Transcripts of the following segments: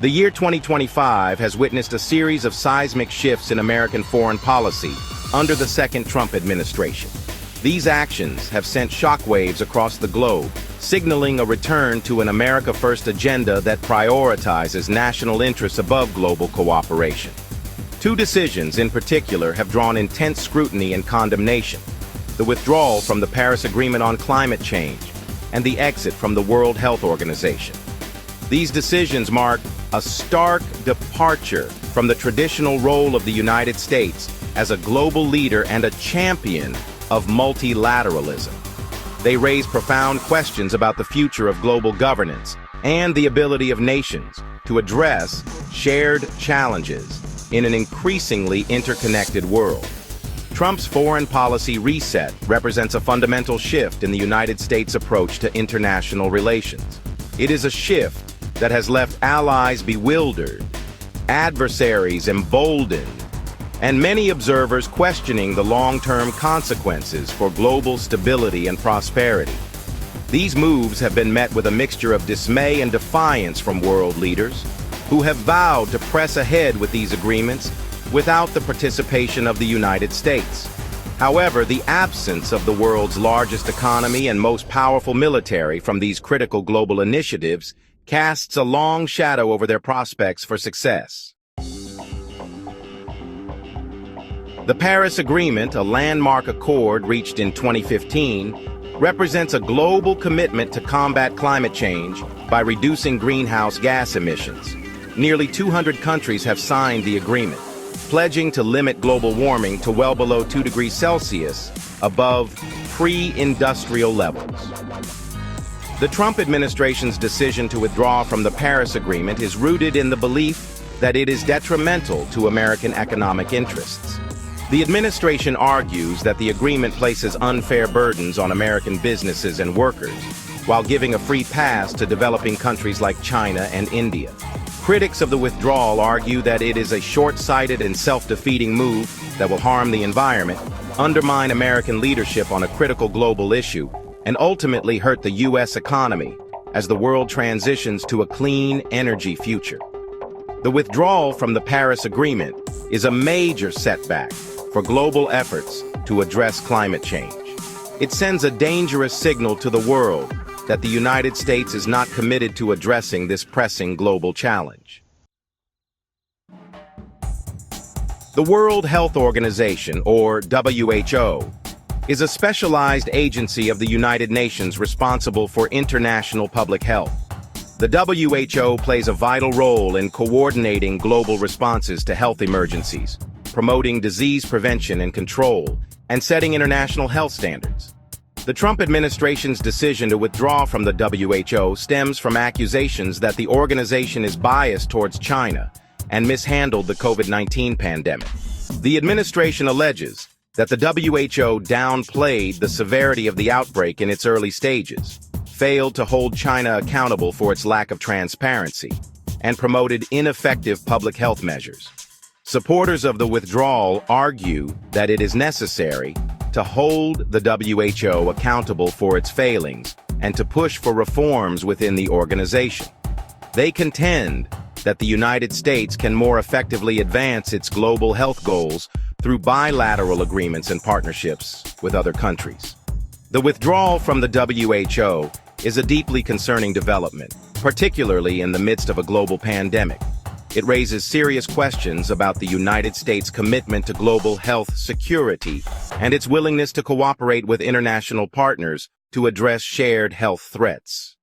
The year 2025 has witnessed a series of seismic shifts in American foreign policy under the second Trump administration. These actions have sent shockwaves across the globe, signaling a return to an America First agenda that prioritizes national interests above global cooperation. Two decisions in particular have drawn intense scrutiny and condemnation: the withdrawal from the Paris Agreement on climate change and the exit from the World Health Organization. These decisions mark a stark departure from the traditional role of the United States as a global leader and a champion of multilateralism. They raise profound questions about the future of global governance and the ability of nations to address shared challenges in an increasingly interconnected world. Trump's foreign policy reset represents a fundamental shift in the United States' approach to international relations. It is a shift that has left allies bewildered, adversaries emboldened, and many observers questioning the long-term consequences for global stability and prosperity. These moves have been met with a mixture of dismay and defiance from world leaders, who have vowed to press ahead with these agreements without the participation of the United States. However, the absence of the world's largest economy and most powerful military from these critical global initiatives casts a long shadow over their prospects for success. The Paris Agreement, a landmark accord reached in 2015, represents a global commitment to combat climate change by reducing greenhouse gas emissions. Nearly 200 countries have signed the agreement, pledging to limit global warming to well below 2 degrees Celsius above pre-industrial levels. The Trump administration's decision to withdraw from the Paris Agreement is rooted in the belief that it is detrimental to American economic interests. The administration argues that the agreement places unfair burdens on American businesses and workers, while giving a free pass to developing countries like China and India. Critics of the withdrawal argue that it is a short-sighted and self-defeating move that will harm the environment, undermine American leadership on a critical global issue, and ultimately hurt the U.S. economy as the world transitions to a clean energy future. The withdrawal from the Paris Agreement is a major setback for global efforts to address climate change. It sends a dangerous signal to the world that the United States is not committed to addressing this pressing global challenge. The World Health Organization, or WHO, is a specialized agency of the United Nations responsible for international public health. The WHO plays a vital role in coordinating global responses to health emergencies, promoting disease prevention and control, and setting international health standards. The Trump administration's decision to withdraw from the WHO stems from accusations that the organization is biased towards China and mishandled the COVID-19 pandemic. The administration alleges that the WHO downplayed the severity of the outbreak in its early stages, failed to hold China accountable for its lack of transparency, and promoted ineffective public health measures. Supporters of the withdrawal argue that it is necessary to hold the WHO accountable for its failings and to push for reforms within the organization. They contend that the United States can more effectively advance its global health goals through bilateral agreements and partnerships with other countries. The withdrawal from the WHO is a deeply concerning development, particularly in the midst of a global pandemic. It raises serious questions about the United States' commitment to global health security and its willingness to cooperate with international partners to address shared health threats.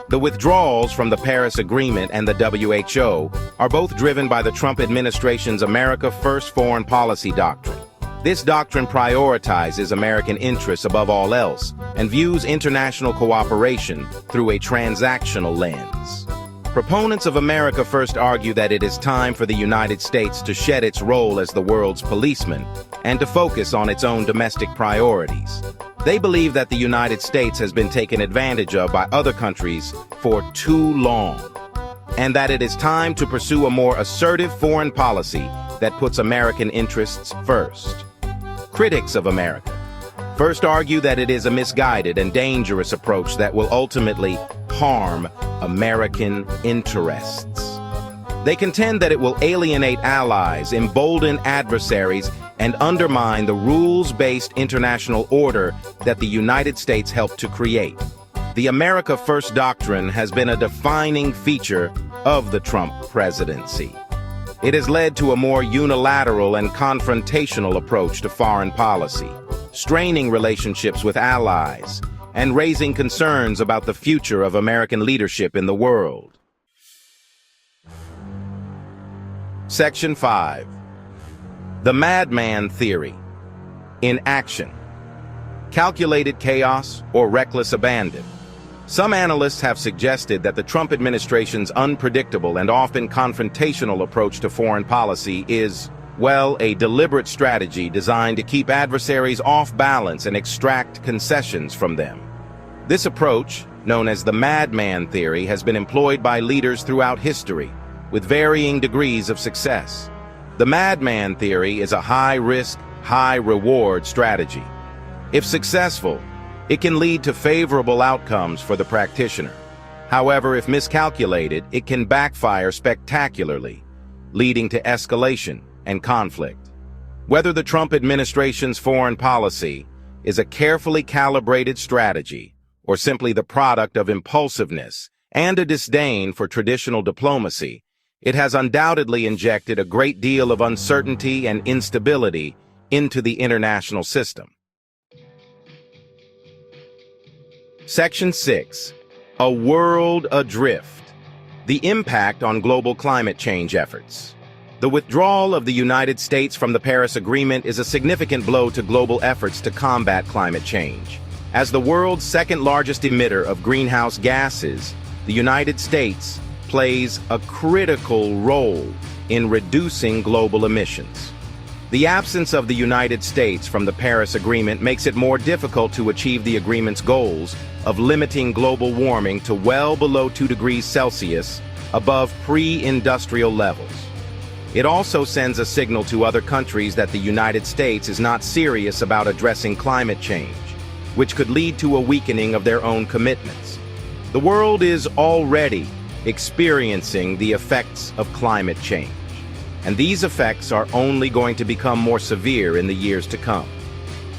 The withdrawals from the Paris Agreement and the WHO are both driven by the Trump administration's America First foreign policy doctrine. This doctrine prioritizes American interests above all else and views international cooperation through a transactional lens. Proponents of America First argue that it is time for the United States to shed its role as the world's policeman and to focus on its own domestic priorities. They believe that the United States has been taken advantage of by other countries for too long, and that it is time to pursue a more assertive foreign policy that puts American interests first. Critics of America First, argue that it is a misguided and dangerous approach that will ultimately harm American interests. They contend that it will alienate allies, embolden adversaries, and undermine the rules-based international order that the United States helped to create. The America First doctrine has been a defining feature of the Trump presidency. It has led to a more unilateral and confrontational approach to foreign policy, straining relationships with allies, and raising concerns about the future of American leadership in the world. Section 5. The Madman Theory. In action. Calculated chaos or reckless abandon. Some analysts have suggested that the Trump administration's unpredictable and often confrontational approach to foreign policy is, well, a deliberate strategy designed to keep adversaries off balance and extract concessions from them. This approach, known as the Madman Theory, has been employed by leaders throughout history, with varying degrees of success. The Madman Theory is a high-risk, high-reward strategy. If successful, it can lead to favorable outcomes for the practitioner. However, if miscalculated, it can backfire spectacularly, leading to escalation and conflict. Whether the Trump administration's foreign policy is a carefully calibrated strategy or simply the product of impulsiveness and a disdain for traditional diplomacy, it has undoubtedly injected a great deal of uncertainty and instability into the international system. Section 6. A World Adrift. The impact on global climate change efforts. The withdrawal of the United States from the Paris Agreement is a significant blow to global efforts to combat climate change. As the world's second largest emitter of greenhouse gases, the United States plays a critical role in reducing global emissions. The absence of the United States from the Paris Agreement makes it more difficult to achieve the agreement's goals of limiting global warming to well below 2 degrees Celsius above pre-industrial levels. It also sends a signal to other countries that the United States is not serious about addressing climate change, which could lead to a weakening of their own commitments. The world is already experiencing the effects of climate change, and these effects are only going to become more severe in the years to come.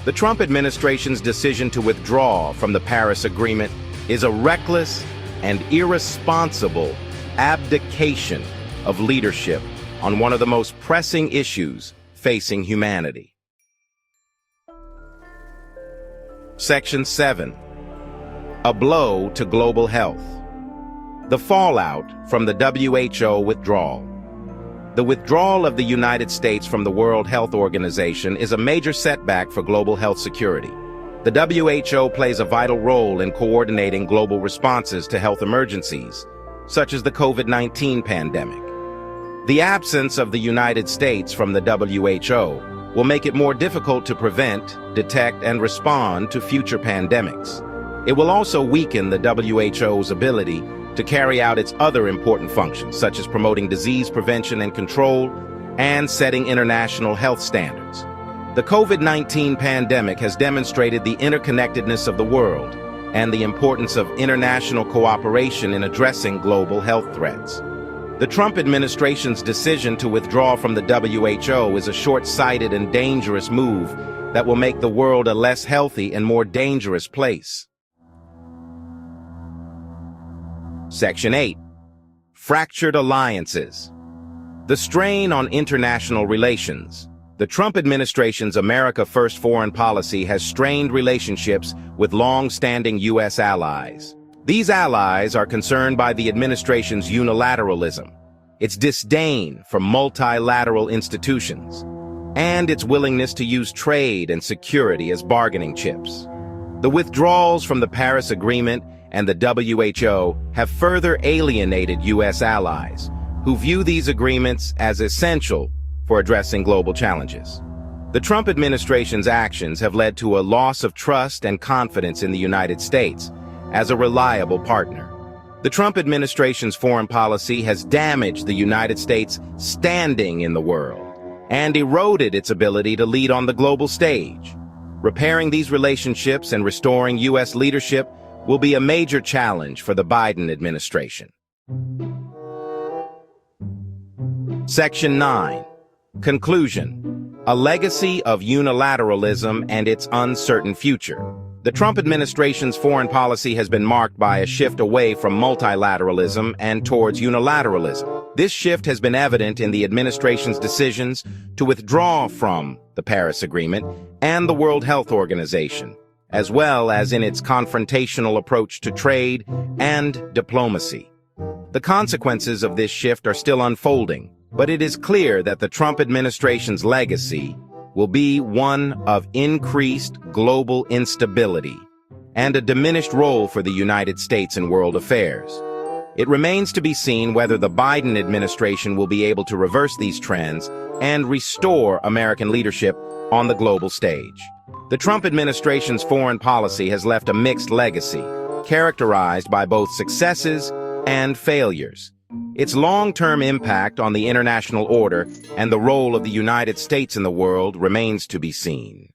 The Trump administration's decision to withdraw from the Paris Agreement is a reckless and irresponsible abdication of leadership on one of the most pressing issues facing humanity. Section 7. A blow to global health. The fallout from the WHO withdrawal. The withdrawal of the United States from the World Health Organization is a major setback for global health security. The WHO plays a vital role in coordinating global responses to health emergencies, such as the COVID-19 pandemic. The absence of the United States from the WHO will make it more difficult to prevent, detect, and respond to future pandemics. It will also weaken the WHO's ability to carry out its other important functions, such as promoting disease prevention and control and setting international health standards. The COVID-19 pandemic has demonstrated the interconnectedness of the world and the importance of international cooperation in addressing global health threats. The Trump administration's decision to withdraw from the WHO is a short-sighted and dangerous move that will make the world a less healthy and more dangerous place. Section 8. Fractured alliances. The strain on international relations. The Trump administration's America First foreign policy has strained relationships with long-standing U.S. allies. These allies are concerned by the administration's unilateralism, its disdain for multilateral institutions, and its willingness to use trade and security as bargaining chips. The withdrawals from the Paris Agreement and the WHO have further alienated U.S. allies, who view these agreements as essential for addressing global challenges. The Trump administration's actions have led to a loss of trust and confidence in the United States as a reliable partner. The Trump administration's foreign policy has damaged the United States' standing in the world and eroded its ability to lead on the global stage. Repairing these relationships and restoring U.S. leadership will be a major challenge for the Biden administration. Section 9. Conclusion. A legacy of unilateralism and its uncertain future. The Trump administration's foreign policy has been marked by a shift away from multilateralism and towards unilateralism. This shift has been evident in the administration's decisions to withdraw from the Paris Agreement and the World Health Organization, as well as in its confrontational approach to trade and diplomacy. The consequences of this shift are still unfolding, but it is clear that the Trump administration's legacy will be one of increased global instability and a diminished role for the United States in world affairs. It remains to be seen whether the Biden administration will be able to reverse these trends and restore American leadership on the global stage. The Trump administration's foreign policy has left a mixed legacy, characterized by both successes and failures. Its long-term impact on the international order and the role of the United States in the world remains to be seen.